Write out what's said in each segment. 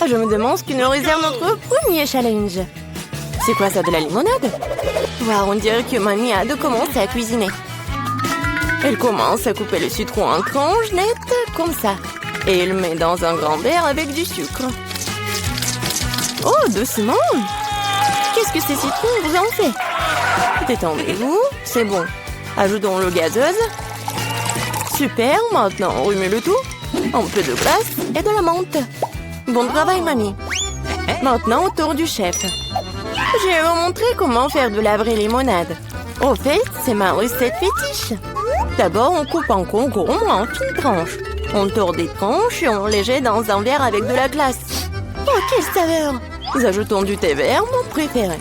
Je me demande ce que nous réserve notre premier challenge. C'est quoi ça, de la limonade? Waouh, on dirait que mamie a hâte de commencer à cuisiner. Elle commence à couper le citron en tranches nettes, comme ça. Et elle met dans un grand verre avec du sucre. Oh, doucement! Qu'est-ce que ces citrons vous ont fait? Détendez-vous, c'est bon. Ajoutons l'eau gazeuse. Super, maintenant on remet le tout. Un peu de glace et de la menthe. Bon travail, mamie. Maintenant, au tour du chef. Je vais vous montrer comment faire de la vraie limonade. Au fait, c'est ma recette fétiche. D'abord, on coupe en concombre en fines tranches. On tord des tranches et on les jette dans un verre avec de la glace. Oh, quelle saveur! Nous ajoutons du thé vert, mon préféré.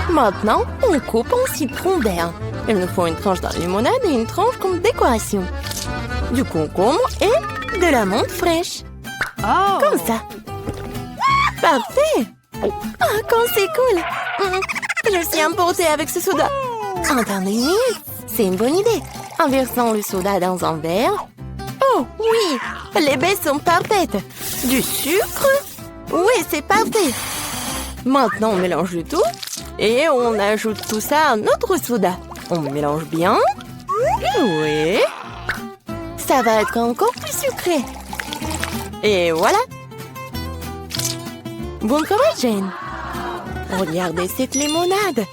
Maintenant, on coupe en citron vert. Il nous faut une tranche de limonade et une tranche comme décoration. Du concombre et de la menthe fraîche. Oh. Comme ça. Parfait! Ah, quand c'est cool! Je suis emportée avec ce soda. Attendez une minute, c'est une bonne idée. En versant le soda dans un verre. Oh, oui! Les baies sont parfaites. Du sucre? Oui, c'est parfait. Maintenant, on mélange le tout. Et on ajoute tout ça à notre soda. On mélange bien. Oui. Ça va être encore plus sucré. Et voilà. Bon travail, Jane. Regardez cette limonade.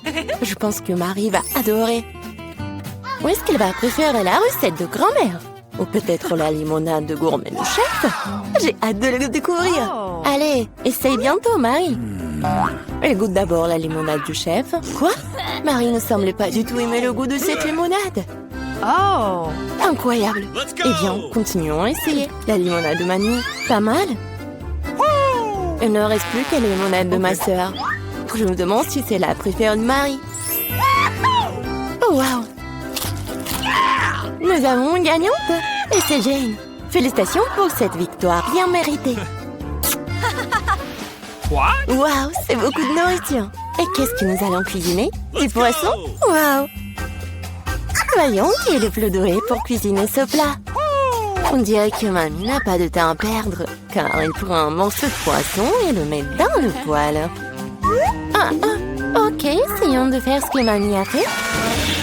Je pense que Marie va adorer. Ou est-ce qu'elle va préférer la recette de grand-mère? Ou peut-être la limonade de gourmet du chef? J'ai hâte de le découvrir. Allez, essaye bientôt, Marie. Elle goûte d'abord la limonade du chef. Quoi? Marie ne semble pas du tout aimer le goût de cette limonade. Oh. Incroyable. Eh bien, continuons à essayer. La limonade de mamie, pas mal. Il ne reste plus que la limonade de ma sœur. Je me demande si c'est la préférée de Marie. Oh, wow. Nous avons une gagnante. Et c'est Jane. Félicitations pour cette victoire bien méritée. Wow, c'est beaucoup de nourriture. Et qu'est-ce que nous allons cuisiner? Du poisson? Wow. Voyons qui est le plus doué pour cuisiner ce plat. On dirait que mamie n'a pas de temps à perdre, car elle prend un morceau de poisson et le met dans le poêle. Ok, essayons de faire ce que mamie a fait.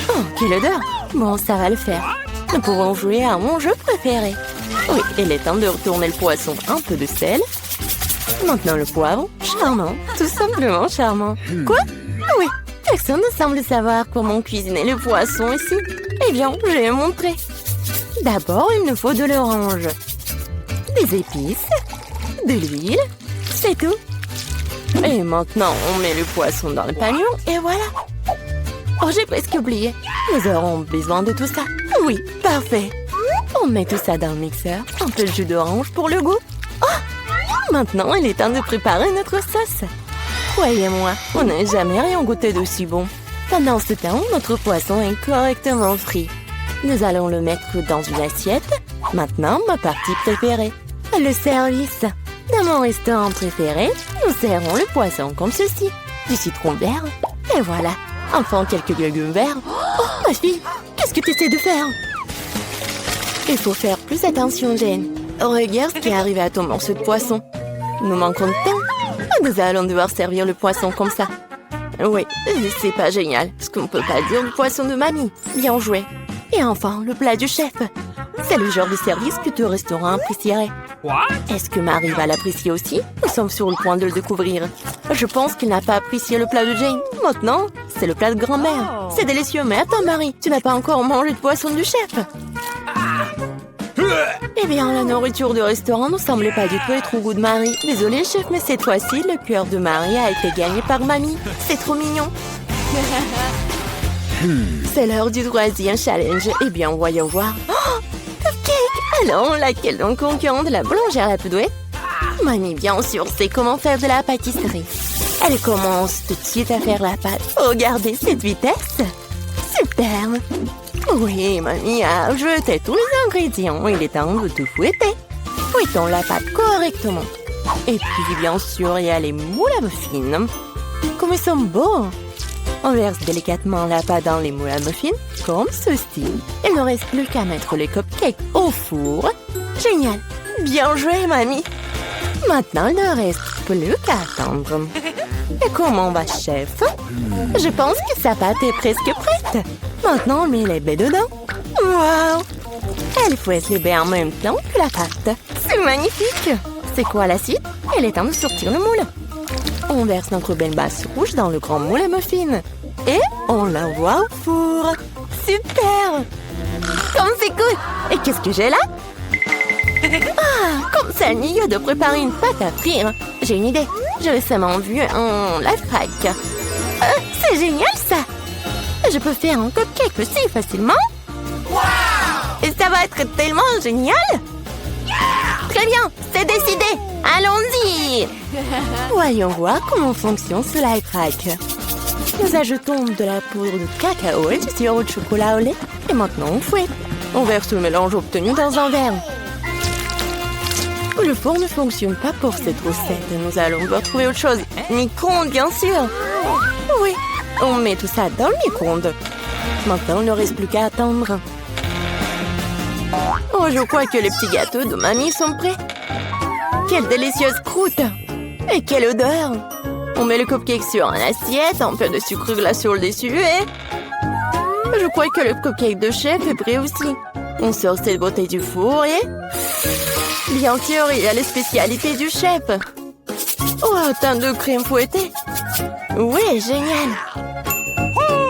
Oh, quelle odeur! Bon, ça va le faire. Nous pouvons jouer à mon jeu préféré. Oui, il est temps de retourner le poisson. Un peu de sel. Maintenant le poivre. Charmant, tout simplement charmant. Quoi? Oui, personne ne semble savoir comment cuisiner le poisson ici. Eh bien, je vais montrer. D'abord, il nous faut de l'orange, des épices, de l'huile, c'est tout. Et maintenant, on met le poisson dans le panier et voilà. Oh, j'ai presque oublié. Nous aurons besoin de tout ça. Oui, parfait. On met tout ça dans le mixeur. Un peu de jus d'orange pour le goût. Oh, maintenant, il est temps de préparer notre sauce. Croyez-moi, on n'a jamais rien goûté d'aussi bon. Pendant ce temps, notre poisson est correctement frit. Nous allons le mettre dans une assiette. Maintenant, ma partie préférée, le service. Dans mon restaurant préféré, nous serrons le poisson comme ceci. Du citron vert. Et voilà. Enfin, quelques légumes verts. Oh, ma fille, qu'est-ce que tu essaies de faire? Il faut faire plus attention, Jane. Regarde ce qui est arrivé à ton morceau de poisson. Nous manquons de temps. Nous allons devoir servir le poisson comme ça. Oui, c'est pas génial. Ce qu'on peut pas dire du poisson de mamie. Bien joué. Et enfin, le plat du chef. C'est le genre de service que tout restaurant apprécierait. Est-ce que Marie va l'apprécier aussi? Nous sommes sur le point de le découvrir. Je pense qu'il n'a pas apprécié le plat de Jane. Maintenant, c'est le plat de grand-mère. C'est délicieux, mais attends, Marie, tu n'as pas encore mangé de poisson du chef. Eh bien, la nourriture du restaurant ne semblait pas du tout être au goût de Marie. Désolée, chef, mais cette fois-ci, le cœur de Marie a été gagné par mamie. C'est trop mignon. C'est l'heure du troisième challenge. Eh bien, voyons voir. Oh, cupcake! Alors, laquelle donc concurrente de la boulangère la plus douée? Mamie, bien sûr, sait comment faire de la pâtisserie. Elle commence tout de suite à faire la pâte. Regardez cette vitesse! Superbe! Oui, mamie a jeté tous les ingrédients. Il est temps de tout fouetter. Fouettons la pâte correctement. Et puis, bien sûr, il y a les moules à muffins. Comme ils sont beaux! On verse délicatement la pâte dans les moules à muffins, comme ceci. Il ne reste plus qu'à mettre les cupcakes au four. Génial! Bien joué, mamie! Maintenant, il ne reste plus qu'à attendre. Et comment va, chef? Je pense que sa pâte est presque prête. Maintenant, on met les baies dedans. Wow! Elle fouette les baies en même temps que la pâte. C'est magnifique! C'est quoi la suite? Il est temps de sortir le moule. On verse notre belle base rouge dans le grand moule à muffins. Et on l'envoie au four. Super! Comme c'est cool! Et qu'est-ce que j'ai là? Ah, comme ça, Nia de préparer une pâte à frire. J'ai une idée. J'ai récemment vu un lifehack. C'est génial, ça! Je peux faire un cupcake aussi facilement. Et ça va être tellement génial! Très bien, c'est décidé. Allons-y! Voyons voir comment fonctionne ce lifehack. Nous ajoutons de la poudre de cacao et du sirop de chocolat au lait. Et maintenant, on fouette. On verse le mélange obtenu dans un verre. Le four ne fonctionne pas pour cette recette. Nous allons devoir trouver autre chose. Micro-ondes, bien sûr. Oui, on met tout ça dans le micro-ondes. Maintenant, il ne reste plus qu'à attendre. Oh, je crois que les petits gâteaux de mamie sont prêts. Quelle délicieuse croûte! Et quelle odeur! On met le cupcake sur une assiette, un peu de sucre glace sur le dessus et... Je crois que le cupcake de chef est prêt aussi. On sort cette beauté du four et... Bien sûr, il y a les spécialités du chef. Oh, un teint de crème fouettée. Oui, génial.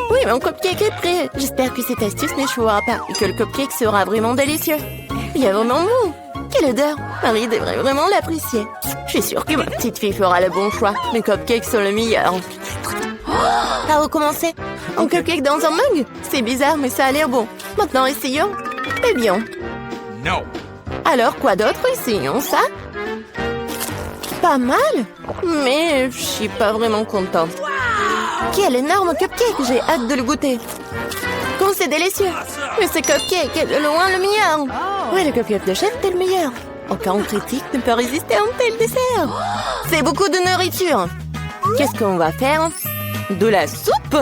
Oui, mon cupcake est prêt. J'espère que cette astuce n'échouera pas et que le cupcake sera vraiment délicieux. Il est vraiment bon. Quelle odeur. Marie devrait vraiment l'apprécier. Je suis sûre que ma petite fille fera le bon choix. Mes cupcakes sont le meilleur. À recommencer. Un cupcake dans un mug? C'est bizarre, mais ça a l'air bon. Maintenant, essayons. Eh bien. Non. Alors, quoi d'autre? Essayons ça. Pas mal, mais je suis pas vraiment contente. Quel énorme cupcake! J'ai hâte de le goûter. Comme c'est délicieux! Mais ce cupcake est de loin le meilleur! Oui, le cupcake de chef est le meilleur. Aucun critique ne peut résister à un tel dessert. C'est beaucoup de nourriture. Qu'est-ce qu'on va faire? De la soupe?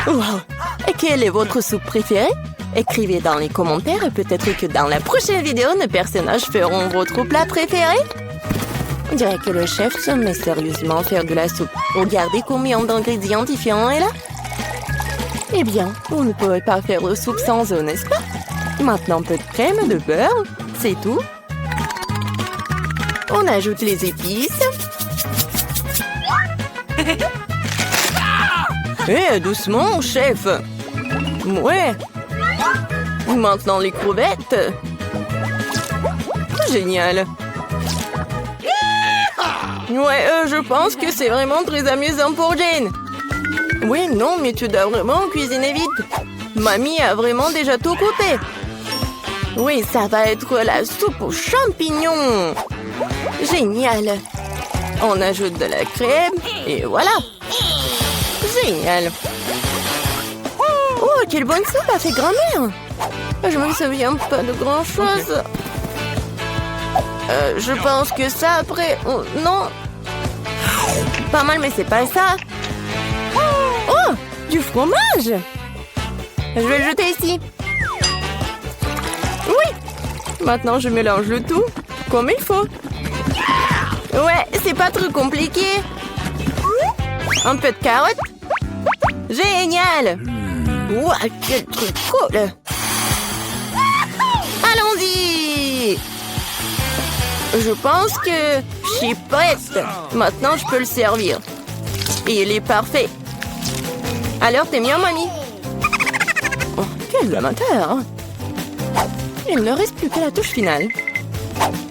Wow! Et quelle est votre soupe préférée? Écrivez dans les commentaires et peut-être que dans la prochaine vidéo, nos personnages feront votre plat préféré. On dirait que le chef se met sérieusement à faire de la soupe. Regardez combien d'ingrédients différents est là. Eh bien, on ne pourrait pas faire de soupe sans eux, n'est-ce pas? Maintenant, un peu de crème, de beurre, c'est tout. On ajoute les épices. Eh, doucement, chef. Ouais. Maintenant, les crevettes. Génial. Ouais, je pense que c'est vraiment très amusant pour Jane. Oui, non, mais tu dois vraiment cuisiner vite. Mamie a vraiment déjà tout coupé. Oui, ça va être la soupe aux champignons. Génial. On ajoute de la crème et voilà. Génial. Oh, quelle bonne soupe a fait grand-mère. Je me souviens pas de grand-chose. Je pense que ça après... Oh, non. Pas mal, mais c'est pas ça. Oh, du fromage. Je vais le jeter ici. Oui. Maintenant, je mélange le tout comme il faut. Ouais, c'est pas trop compliqué. Un peu de carottes. Génial. Ouah, quel truc cool. Allons-y. Je pense que je suis prête. Maintenant, je peux le servir. Et il est parfait. Alors, t'es bien, mamie? Oh, quel amateur, hein? Il ne reste plus que la touche finale.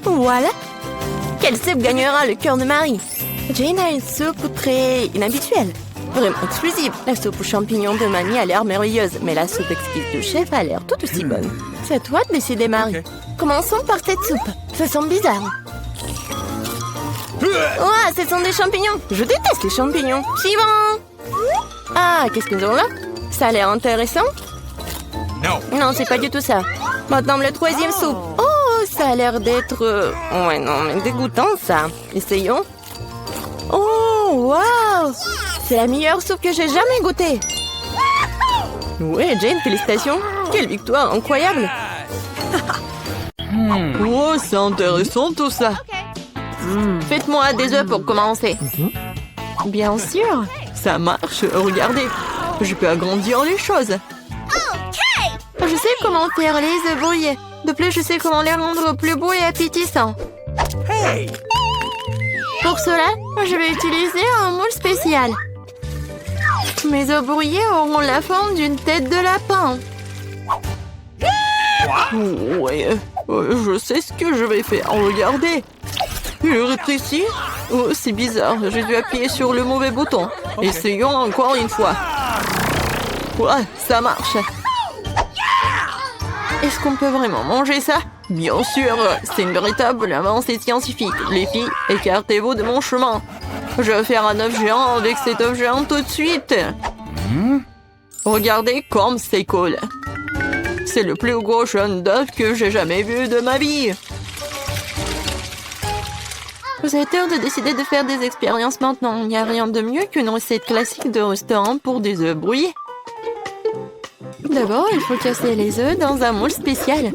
Voilà. Quelle soupe gagnera le cœur de Marie? Jane a une soupe très inhabituelle. Vraiment exclusive. La soupe aux champignons de mamie a l'air merveilleuse, mais la soupe exquise du chef a l'air tout aussi bonne. C'est à toi de décider, Marie. Commençons par cette soupe. Ça semble bizarre. Ouah, ce sont des champignons. Je déteste les champignons. Suivant. Ah, qu'est-ce que nous avons là? Ça a l'air intéressant. Non, c'est pas du tout ça. Maintenant, le troisième soupe. Oh, ça a l'air d'être... Ouais, non, mais dégoûtant, ça. Essayons. Oh, waouh! C'est la meilleure soupe que j'ai jamais goûtée. Ouais, Jane, félicitations. Quelle victoire incroyable. Oh, c'est intéressant tout ça. Faites-moi des œufs pour commencer. Bien sûr. Ça marche, regardez. Je peux agrandir les choses. Je sais comment faire les œufs brouillés. De plus, je sais comment les rendre plus beaux et appétissants. Pour cela, je vais utiliser un moule spécial. Mes œufs brouillés auront la forme d'une tête de lapin. Ouais, je sais ce que je vais faire. Regardez. Il rétrécit. Oh, c'est bizarre. J'ai dû appuyer sur le mauvais bouton. Essayons encore une fois. Ouais, ça marche. Est-ce qu'on peut vraiment manger ça? Bien sûr, c'est une véritable avancée scientifique. Les filles, écartez-vous de mon chemin. Je vais faire un œuf géant avec cet œuf géant tout de suite. Regardez comme c'est cool. C'est le plus gros jaune d'œuf que j'ai jamais vu de ma vie. Vous avez tort de décider de faire des expériences maintenant. Il n'y a rien de mieux qu'une recette classique de restaurant pour des œufs brouillés. D'abord, il faut casser les œufs dans un moule spécial,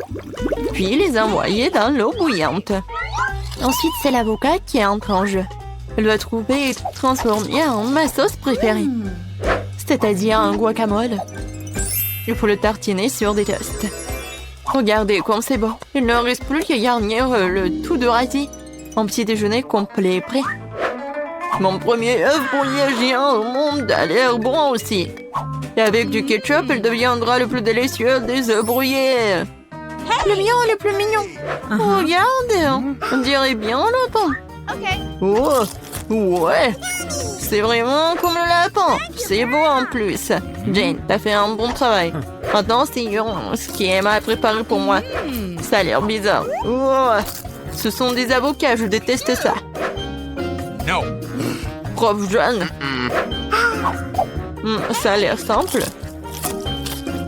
puis les envoyer dans l'eau bouillante. Ensuite, c'est l'avocat qui entre en jeu. Elle doit trouver et transformer en ma sauce préférée, c'est-à-dire un guacamole. Il faut le tartiner sur des toasts. Regardez comme c'est bon. Il ne reste plus qu'à garnir le tout de radis. Un petit déjeuner complet est prêt. Mon premier œuf brouillé géant au monde a l'air bon aussi. Et avec du ketchup, il deviendra le plus délicieux des œufs brouillés. Le mien est le plus mignon. Regarde, on dirait bien un lapin. Oh, ouais, c'est vraiment comme le lapin. C'est beau en plus. Jane, t'as fait un bon travail. Maintenant, c'est ce qui Emma préparé pour moi. Ça a l'air bizarre. Oh, ce sont des avocats, je déteste ça. No. Prof jeune. Ça a l'air simple.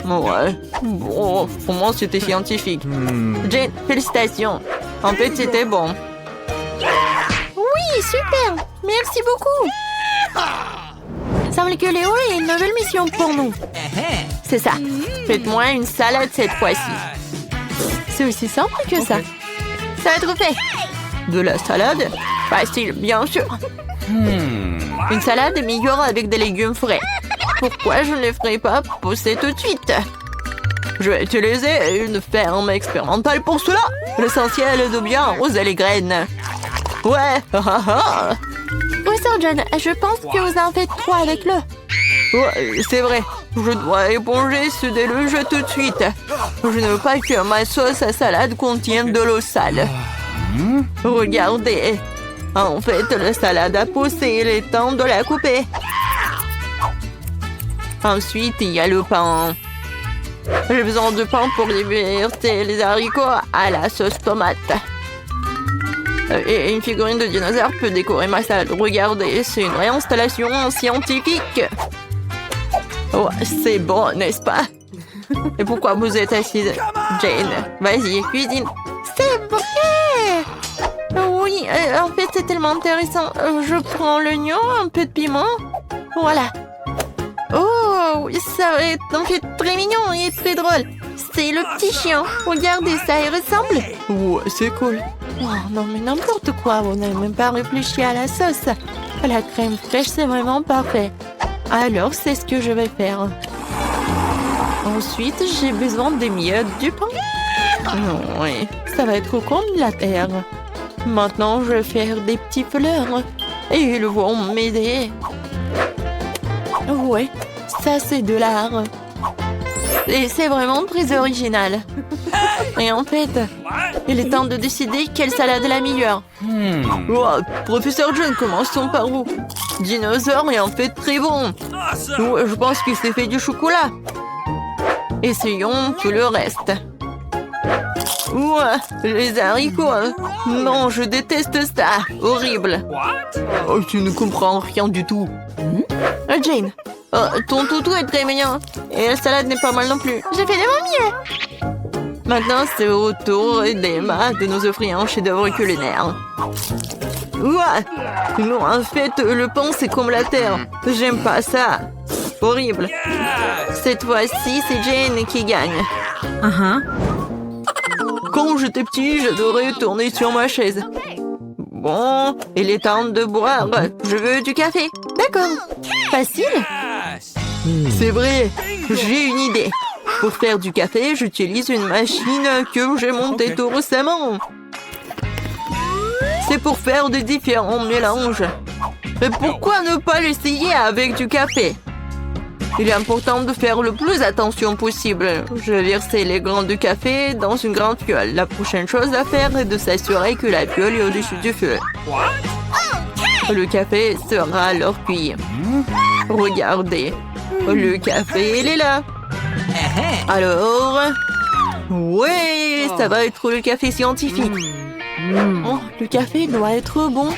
Ouais. Bon, pour moi, c'était scientifique. Jane, félicitations. En fait, c'était bon. Oui, super. Merci beaucoup. Semble que Léo a une nouvelle mission pour nous. C'est ça. Faites-moi une salade cette fois-ci. C'est aussi simple que ça. Ça va être fait. De la salade? Facile, bien sûr. Une salade est meilleure avec des légumes frais. Pourquoi je ne les ferai pas pousser tout de suite? Je vais utiliser une ferme expérimentale pour cela. L'essentiel est de bien arroser les graines. Ouais. Professeur John, je pense que vous en faites trop avec l'eau. Ouais, c'est vrai. Je dois éponger ce déluge tout de suite. Je ne veux pas que ma sauce à salade contienne de l'eau sale. Regardez. En fait, la salade a poussé. Il est temps de la couper. Ensuite, il y a le pain. J'ai besoin de pain pour verser les haricots à la sauce tomate. Et une figurine de dinosaure peut décorer ma salade. Regardez, c'est une réinstallation scientifique. Oh, c'est bon, n'est-ce pas? Et pourquoi vous êtes assise? Jane, vas-y, cuisine. C'est vrai! Oui, en fait, c'est tellement intéressant. Je prends l'oignon, un peu de piment. Voilà. Oh, ça va être en fait très mignon et très drôle. C'est le petit chien. Regardez, ça y ressemble. Ouais, c'est cool. Oh, non, mais n'importe quoi. On n'a même pas réfléchi à la sauce. La crème fraîche, c'est vraiment parfait. Alors, c'est ce que je vais faire. Ensuite, j'ai besoin des miettes du pain. Oui, ça va être comme la terre. Maintenant, je vais faire des petits fleurs. Et ils vont m'aider. Ouais, ça c'est de l'art. Et c'est vraiment très original. Et en fait, il est temps de décider quelle salade est la meilleure. Oh, Professeur John, commençons par où? Dinosaure est en fait très bon. Ouais, je pense qu'il s'est fait du chocolat. Essayons tout le reste. Ouais, les haricots. Non, je déteste ça. Horrible. Oh, tu ne comprends rien du tout. Jane, ton toutou est très mignon. Et la salade n'est pas mal non plus. J'ai fait de mon mieux. Maintenant, c'est au tour d'Emma de nous offrir un chef-d'œuvre culinaire. Ouais. Non, en fait, le pain, c'est comme la terre. J'aime pas ça. Horrible. Cette fois-ci, c'est Jane qui gagne. Quand j'étais petit, j'adorais tourner sur ma chaise. Bon, il est temps de boire. Je veux du café. D'accord. Facile. Yes. C'est vrai. J'ai une idée. Pour faire du café, j'utilise une machine que j'ai montée tout récemment. C'est pour faire de différents mélanges. Mais pourquoi ne pas l'essayer avec du café? Il est important de faire le plus attention possible. Je vais verser les grains de café dans une grande fiole. La prochaine chose à faire est de s'assurer que la fiole est au-dessus du feu. Le café sera alors cuit. Regardez, le café, il est là. Alors, ouais, ça va être le café scientifique. Oh, le café doit être bon.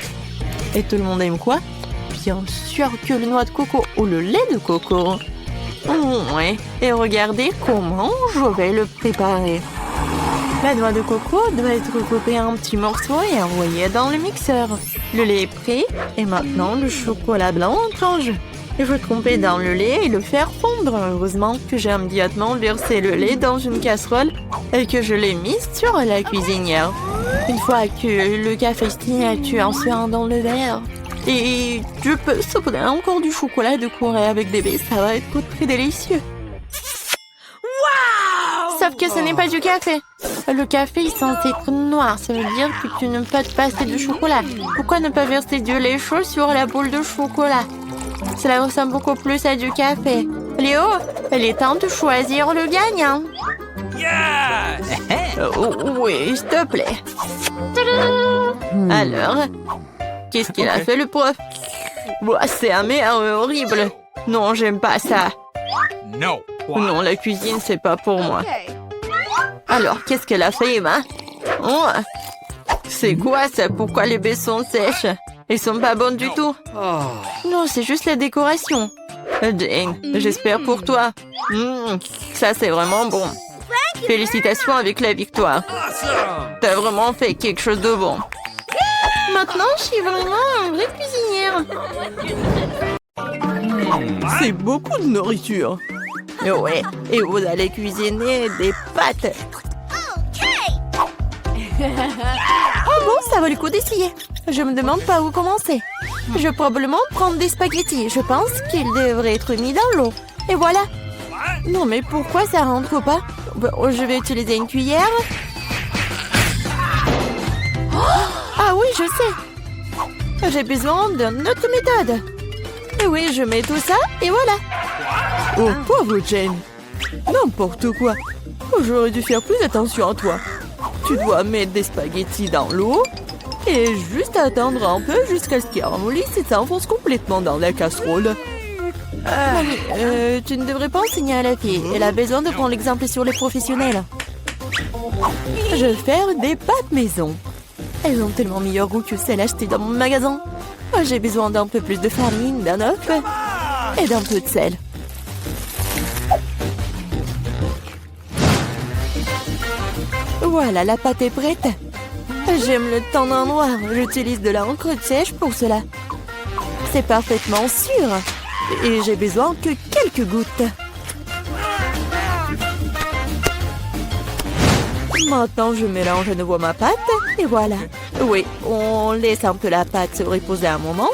Et tout le monde aime quoi? Bien sûr que le noix de coco ou le lait de coco. Ouais, et regardez comment je vais le préparer. La noix de coco doit être coupée en petits morceaux et envoyée dans le mixeur. Le lait est prêt et maintenant le chocolat blanc entre en jeu. Il faut tremper dans le lait et le faire fondre. Heureusement que j'ai immédiatement versé le lait dans une casserole et que je l'ai mis sur la cuisinière. Une fois que le café signature en suant dans le verre, et je peux saupoudrer encore du chocolat de Corée avec des baies, ça va être très délicieux. Wow! Sauf que ce n'est pas du café. Le café est censé être noir, ça veut dire que tu ne peux pas te passer de chocolat. Pourquoi ne pas verser du lait chaud sur la boule de chocolat? Cela ressemble beaucoup plus à du café. Léo, il est temps de choisir le gagnant. Yes. Oui, s'il te plaît. Alors, qu'est-ce qu'il a fait le prof? C'est amer et horrible. Non, j'aime pas ça. No. Non, la cuisine, c'est pas pour moi. Alors, qu'est-ce qu'elle a fait, Emma? Oh, c'est quoi ça? Pourquoi les baies sont sèches? Elles sont pas bonnes du tout. Non, c'est juste la décoration. Jane, j'espère pour toi. Ça, c'est vraiment bon. Félicitations avec la victoire. T'as vraiment fait quelque chose de bon. Maintenant, je suis vraiment une vraie cuisinière. C'est beaucoup de nourriture. Ouais, et vous allez cuisiner des pâtes. Oh bon, ça vaut le coup d'essayer. Je me demande par où commencer. Je vais probablement prendre des spaghettis. Je pense qu'ils devraient être mis dans l'eau. Et voilà. Non, mais pourquoi ça rentre pas? Je vais utiliser une cuillère. Ah oui, je sais. J'ai besoin d'une autre méthode. Et oui, je mets tout ça et voilà. Oh, pauvre Jane. N'importe quoi. J'aurais dû faire plus attention à toi. Tu dois mettre des spaghettis dans l'eau et juste attendre un peu jusqu'à ce qu'ils ramollissent et s'enfoncent complètement dans la casserole. Mamie, tu ne devrais pas enseigner à la fille. Elle a besoin de prendre l'exemple sur les professionnels. Je vais faire des pâtes maison. Elles ont tellement meilleur goût que celles achetées dans mon magasin. J'ai besoin d'un peu plus de farine, d'un œuf et d'un peu de sel. Voilà, la pâte est prête. J'aime le teint d'un noir. J'utilise de l'encre sèche pour cela. C'est parfaitement sûr. Et j'ai besoin que quelques gouttes. Maintenant, je mélange à nouveau ma pâte. Et voilà. Oui, on laisse un peu la pâte se reposer un moment.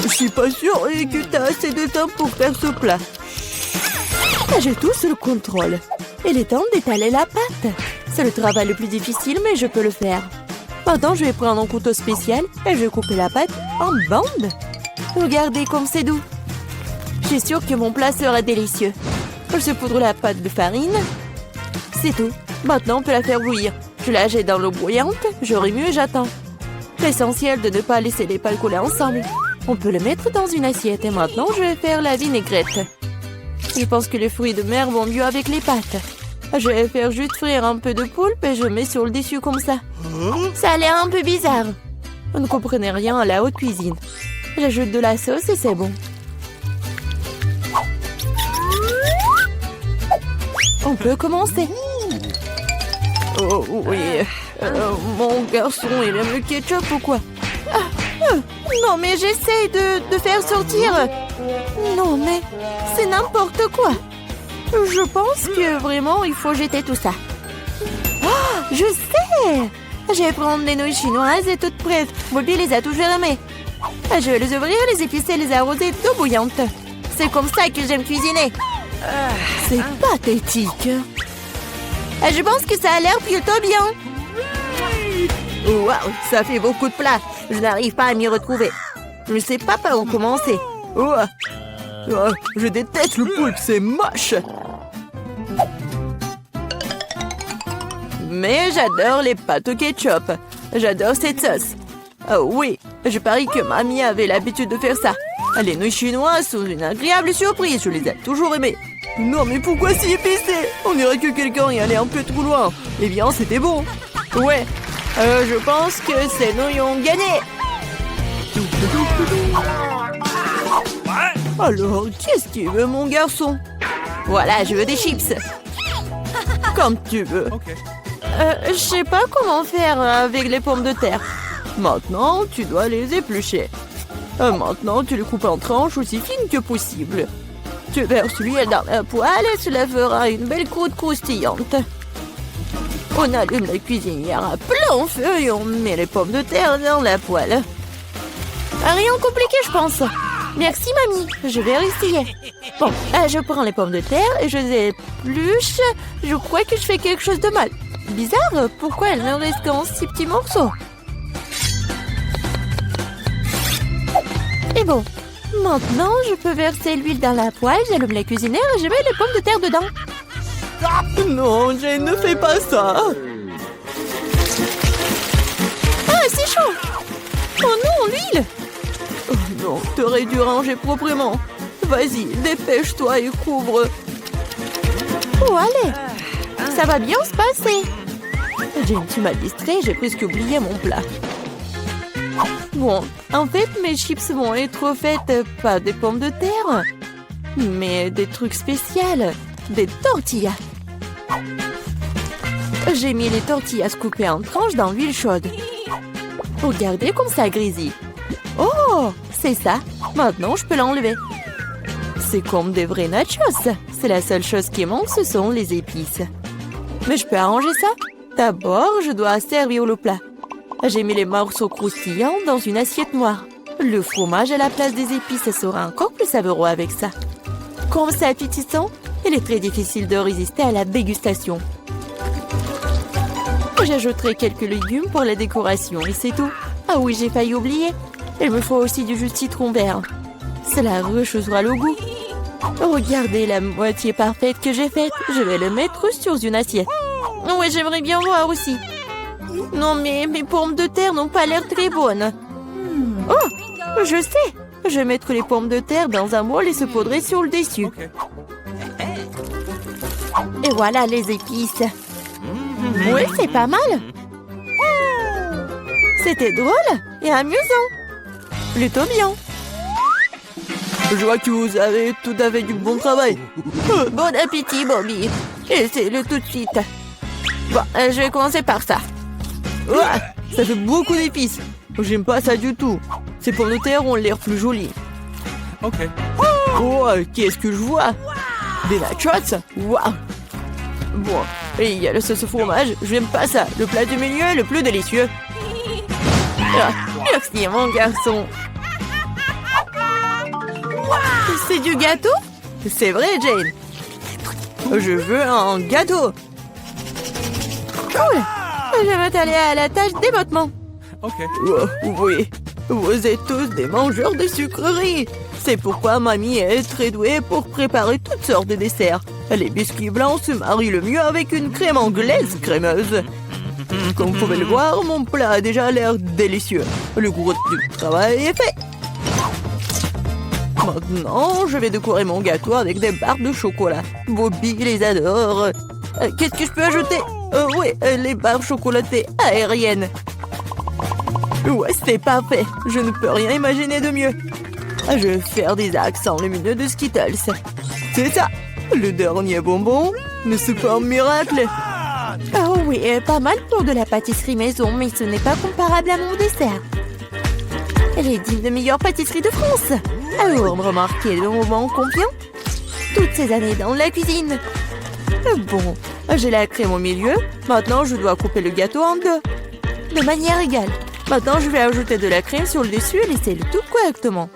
Je suis pas sûre que tu as assez de temps pour faire ce plat. J'ai tout sous le contrôle. Il est temps d'étaler la pâte. C'est le travail le plus difficile, mais je peux le faire. Maintenant, je vais prendre un couteau spécial et je vais couper la pâte en bandes. Regardez comme c'est doux. Je suis sûre que mon plat sera délicieux. Je saupoudre la pâte de farine. C'est tout. Maintenant, on peut la faire bouillir. Je la jette dans l'eau bouillante. Je remue et j'attends. C'est essentiel de ne pas laisser les pâtes couler ensemble. On peut le mettre dans une assiette. Et maintenant, je vais faire la vinaigrette. Je pense que les fruits de mer vont mieux avec les pâtes. Je vais faire juste frire un peu de poulpe et je mets sur le dessus comme ça. Ça a l'air un peu bizarre. Vous ne comprenez rien à la haute cuisine. J'ajoute de la sauce et c'est bon. On peut commencer. Oh oui. Mon garçon, il aime le ketchup ou quoi? Non, mais j'essaie de faire sortir. Non, mais c'est n'importe quoi. Je pense que vraiment, il faut jeter tout ça. Oh, je sais! Je vais prendre les nouilles chinoises et toutes prêtes. Bobby les a toujours aimées. Je vais les ouvrir, les épicer, les arroser d'eau bouillante. C'est comme ça que j'aime cuisiner. C'est pathétique. Je pense que ça a l'air plutôt bien. Waouh, ça fait beaucoup de plats. Je n'arrive pas à m'y retrouver. Je ne sais pas par où commencer. Je déteste le poulpe, c'est moche. Mais j'adore les pâtes au ketchup. J'adore cette sauce. Oh oui, je parie que mamie avait l'habitude de faire ça. Les nouilles chinoises sont une agréable surprise. Je les ai toujours aimées. Non, mais pourquoi si épicé? On dirait que quelqu'un y allait un peu trop loin. Eh bien, c'était bon. Ouais, je pense que ces nouilles ont gagné. Alors, qu'est-ce qu'il veut, mon garçon? Voilà, je veux des chips. Comme tu veux. Okay. Je sais pas comment faire avec les pommes de terre. Maintenant, tu dois les éplucher. Maintenant, tu les coupes en tranches aussi fines que possible. Tu verses l'huile dans la poêle et cela fera une belle croûte croustillante. On allume la cuisinière à plein feu et on met les pommes de terre dans la poêle. Rien de compliqué, je pense. Merci, mamie. Je vais essayer. Bon, je prends les pommes de terre et je les épluche. Je crois que je fais quelque chose de mal. Bizarre, pourquoi elles ne restent qu'en 6 petits morceaux? Et bon, maintenant, je peux verser l'huile dans la poêle, j'allume la cuisinière et je mets les pommes de terre dedans. Non, Jane, ne fais pas ça. Ah, c'est chaud! Oh non, l'huile! Oh non, t'aurais dû ranger proprement. Vas-y, dépêche-toi et couvre. Oh, allez! Ça va bien se passer. Jane, tu m'as distrait, j'ai presque oublié mon plat. Bon, en fait, mes chips vont être faites pas des pommes de terre, mais des trucs spéciaux, des tortillas. J'ai mis les tortillas coupées en tranches dans l'huile chaude. Regardez comme ça grésille. Oh, c'est ça. Maintenant, je peux l'enlever. C'est comme des vrais nachos. C'est la seule chose qui manque, ce sont les épices. Mais je peux arranger ça. D'abord, je dois servir le plat. J'ai mis les morceaux croustillants dans une assiette noire. Le fromage à la place des épices sera encore plus savoureux avec ça. Comme c'est appétissant, il est très difficile de résister à la dégustation. J'ajouterai quelques légumes pour la décoration et c'est tout. Ah oui, j'ai failli oublier. Il me faut aussi du jus de citron vert. Cela rechauffera le goût. Regardez la moitié parfaite que j'ai faite. Je vais le mettre sur une assiette. Oui, j'aimerais bien voir aussi. Non, mais mes pommes de terre n'ont pas l'air très bonnes. Oh, je sais. Je vais mettre les pommes de terre dans un bol et se poudrer sur le dessus. Okay. Et voilà les épices. Oui, c'est pas mal. C'était drôle et amusant. Plutôt bien. Je vois que vous avez tout à fait du bon travail. Bon appétit, Bobby. Essaye-le tout de suite. Bon, je vais commencer par ça. Ouais, ça fait beaucoup d'épices. J'aime pas ça du tout. Ces pommes de terre ont l'air plus jolies. Okay. Oh, qu'est-ce que je vois? Des nachos? Waouh! Bon, et il y a le sauce au fromage. J'aime pas ça. Le plat du milieu est le plus délicieux. Ah, merci, mon garçon. C'est du gâteau? C'est vrai, Jane. Je veux un gâteau. Cool. Je vais m'atteler à la tâche d'éboîtement. Okay. Oh, oui, vous êtes tous des mangeurs de sucreries. C'est pourquoi mamie est très douée pour préparer toutes sortes de desserts. Les biscuits blancs se marient le mieux avec une crème anglaise crémeuse. Comme vous pouvez le voir, mon plat a déjà l'air délicieux. Le gros du travail est fait. Maintenant, je vais décorer mon gâteau avec des barres de chocolat. Bobby les adore. Qu'est-ce que je peux ajouter? Oui, les barres chocolatées aériennes. Ouais, c'est parfait. Je ne peux rien imaginer de mieux. Je vais faire des accents lumineux de Skittles. C'est ça. Le dernier bonbon, mais c'est pas un miracle. Oh oui, pas mal pour de la pâtisserie maison, mais ce n'est pas comparable à mon dessert. Elle est digne de meilleure pâtisserie de France. Alors, remarquez le moment confiant. Toutes ces années dans la cuisine. Bon, j'ai la crème au milieu. Maintenant, je dois couper le gâteau en deux. de manière égale. Maintenant, je vais ajouter de la crème sur le dessus et laisser le tout correctement.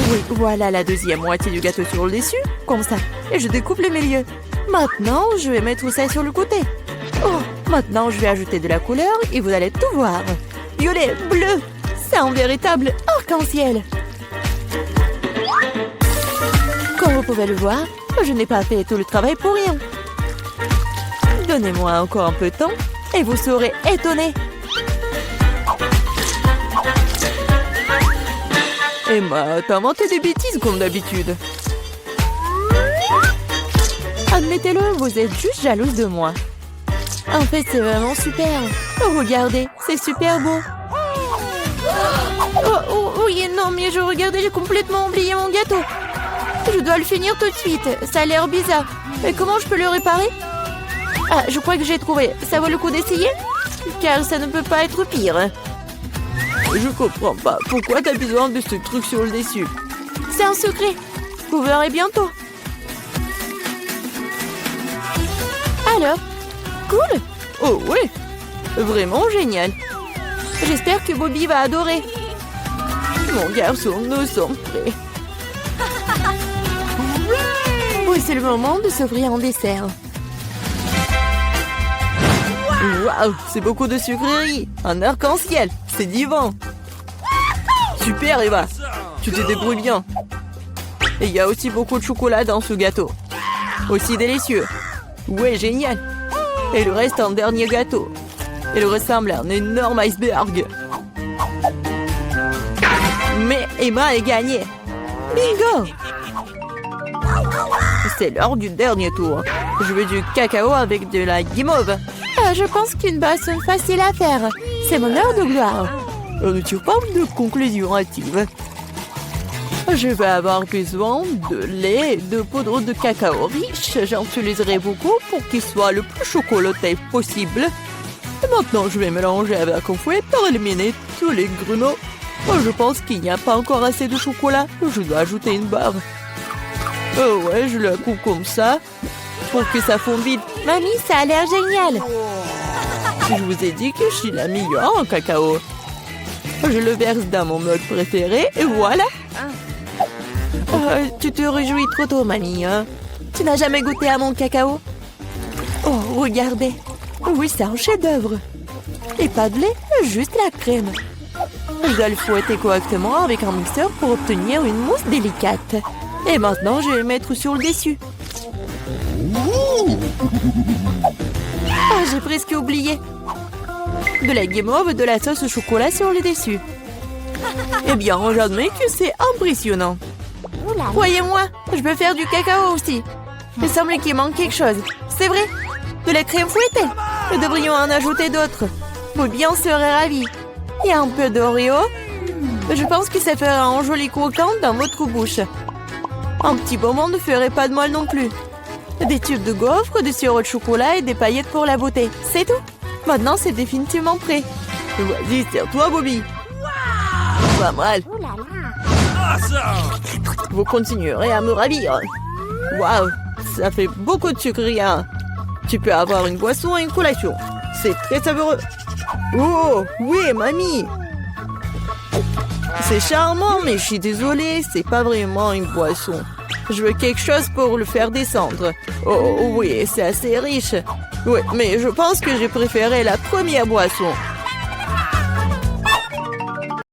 Oui, voilà la deuxième moitié du gâteau sur le dessus, comme ça. Et je découpe le milieu. Maintenant, je vais mettre ça sur le côté. Oh, maintenant, je vais ajouter de la couleur et vous allez tout voir. Violet, bleu, c'est un véritable arc-en-ciel. Comme vous pouvez le voir, je n'ai pas fait tout le travail pour rien. Donnez-moi encore un peu de temps et vous serez étonnés. Emma, t'as inventé des bêtises comme d'habitude. Admettez-le, vous êtes juste jalouse de moi. En fait, c'est vraiment super. Oh, regardez, c'est super beau. Oh, oui, non, mais j'ai complètement oublié mon gâteau. Je dois le finir tout de suite. Ça a l'air bizarre. Mais comment je peux le réparer? Ah, je crois que j'ai trouvé. Ça vaut le coup d'essayer? Car ça ne peut pas être pire. Je comprends pas. Pourquoi t'as besoin de ce truc sur le dessus? C'est un secret. Vous verrez bientôt. Alors, cool? Oh oui, vraiment génial. J'espère que Bobby va adorer. Mon garçon, nous sommes prêts. Oui, c'est le moment de s'offrir un dessert. Waouh, c'est beaucoup de sucreries. Un arc-en-ciel, c'est divin. Super, Eva. Tu te débrouilles bien. Et il y a aussi beaucoup de chocolat dans ce gâteau. Aussi délicieux. Ouais, génial. Et il reste un dernier gâteau. Il ressemble à un énorme iceberg. Mais Emma a gagné. Bingo! C'est l'heure du dernier tour. Je veux du cacao avec de la guimauve. Je pense qu'une boisson facile à faire. C'est mon heure de gloire. On ne tire pas de conclusion hâtive. Je vais avoir besoin de lait et de poudre de cacao riche. J'en utiliserai beaucoup pour qu'il soit le plus chocolaté possible. Et maintenant, je vais mélanger avec un fouet pour éliminer tous les grumeaux. Je pense qu'il n'y a pas encore assez de chocolat. Je dois ajouter une barre. Oh ouais, je la coupe comme ça pour que ça fonde vite. Mamie, ça a l'air génial. Je vous ai dit que je suis la meilleure en cacao. Je le verse dans mon mug préféré et voilà. Tu te réjouis trop tôt, mamie. Hein? Tu n'as jamais goûté à mon cacao? Oh, regardez. Oui, c'est un chef-d'œuvre. Et pas de lait, juste la crème. Je dois le fouetter correctement avec un mixeur pour obtenir une mousse délicate. Et maintenant, je vais le mettre sur le dessus. Ah, j'ai presque oublié. De la guimauve et de la sauce au chocolat sur le dessus. Eh bien, j'admets que c'est impressionnant. Croyez-moi, je peux faire du cacao aussi. Il semble qu'il manque quelque chose. C'est vrai, de la crème fouettée. Nous devrions en ajouter d'autres. Bobby en serait ravi. Il y a un peu d'Oreo. Je pense que ça fera un joli croquant dans votre bouche. Un petit bonbon ne ferait pas de mal non plus. Des tubes de gaufres, du sirop de chocolat et des paillettes pour la beauté. C'est tout. Maintenant, c'est définitivement prêt. Vas-y, c'est à toi, Bobby. Pas mal. Vous continuerez à me ravir. Waouh, ça fait beaucoup de sucre, rien. Tu peux avoir une boisson et une collation. C'est très savoureux. Oh, oui, mamie. C'est charmant, mais je suis désolée, c'est pas vraiment une boisson. Je veux quelque chose pour le faire descendre. Oh, oui, c'est assez riche. Oui, mais je pense que j'ai préféré la première boisson.